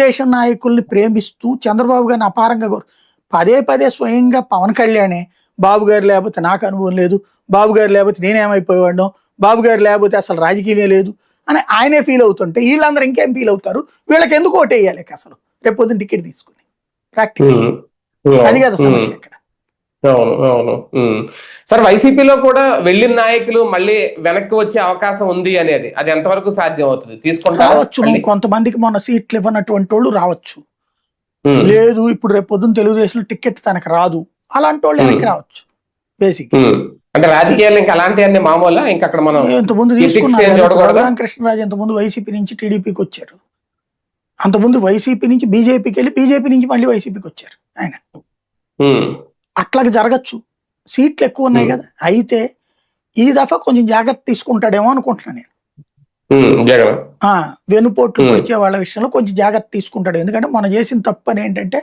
తెలుగుదేశం నాయకుల్ని ప్రేమిస్తూ చంద్రబాబు గారిని అపారంగా పదే పదే స్వయంగా పవన్ కళ్యాణే బాబు గారు లేకపోతే నాకు అనుభవం లేదు, బాబు గారు లేకపోతే నేనేమైపోయాడో, బాబు గారు లేకపోతే అసలు రాజకీయమే లేదు అని ఆయనే ఫీల్ అవుతుంటే వీళ్ళందరూ ఇంకేం ఫీల్ అవుతారు, వీళ్ళకి ఎందుకు ఓటేయాలి అసలు రేపు పొద్దున్న టికెట్ తీసుకుని ప్రాక్టికల్ అది కదా సమస్య ఇక్కడ. అవును అవును. సార్ వైసీపీలో కూడా వెళ్ళిన నాయకులు మళ్ళీ వెనక్కి వచ్చే అవకాశం ఉంది అనేది అది ఎంతవరకు సాధ్యం అవుతుంది? రావచ్చు, కొంతమందికి మొన్న సీట్లు ఇవ్వనటువంటి వాళ్ళు రావచ్చు, లేదు ఇప్పుడు రేపు పొద్దున్న తెలుగుదేశంలో టికెట్ తనకు రాదు అలాంటి వాళ్ళు వెనక్కి రావచ్చు. బేసిక్ అంటే రాజకీయాలు ఇంకా అలాంటివన్నీ మామూలు. ఇంకా అక్కడ మనం ఇంతకుముందు తీసుకున్నాం కృష్ణరాజు, ఇంతకుముందు వైసీపీ నుంచి టీడీపీకి వచ్చారు, అంతకుముందు వైసీపీ నుంచి బీజేపీకి వెళ్ళి బీజేపీ నుంచి మళ్ళీ వైసీపీకి వచ్చారు ఆయన. అట్లాగే జరగచ్చు, సీట్లు ఎక్కువ ఉన్నాయి కదా. అయితే ఈ దఫా కొంచెం జాగ్రత్త తీసుకుంటాడేమో అనుకుంటున్నాను నేను. వెనుపోట్లు పొడిచే వాళ్ళ విషయంలో కొంచెం జాగ్రత్త తీసుకుంటాడు. ఎందుకంటే మనం చేసిన తప్పు అని ఏంటంటే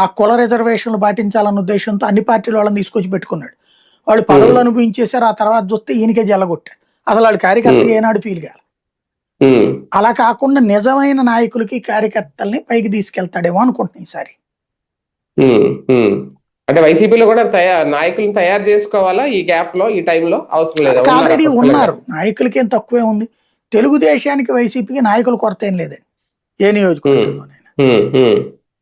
ఆ కుల రిజర్వేషన్లు పాటించాలన్న ఉద్దేశంతో అన్ని పార్టీల వాళ్ళని తీసుకొచ్చి పెట్టుకున్నాడు. వాళ్ళు పదవులు అనుభవించేశారు, ఆ తర్వాత చూస్తే ఈయనకే జల్లగొట్టారు. అసలు వాళ్ళు కార్యకర్తగా ఏనాడు ఫీల్ కాదు. అలా కాకుండా నిజమైన నాయకులకి కార్యకర్తల్ని పైకి తీసుకెళ్తాడేమో అనుకుంటున్నాను ఈసారి. అంటే వైసీపీలో కూడా నాయకులను తయారు చేసుకోవాలా ఈ గ్యాప్ లో, ఈ టైంలో అవసరం లేదు? ఆల్రెడీ ఉన్నారు, నాయకులకి ఏం తక్కువే ఉంది. తెలుగుదేశానికి వైసీపీకి నాయకుల కొరత ఏం లేదండి ఏ నియోజకవర్గంలోనైనా.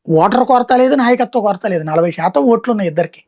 ఓటర్ కొరత లేదు, నాయకత్వ కొరత లేదు. 40% ఓట్లు ఉన్నాయి ఇద్దరికి.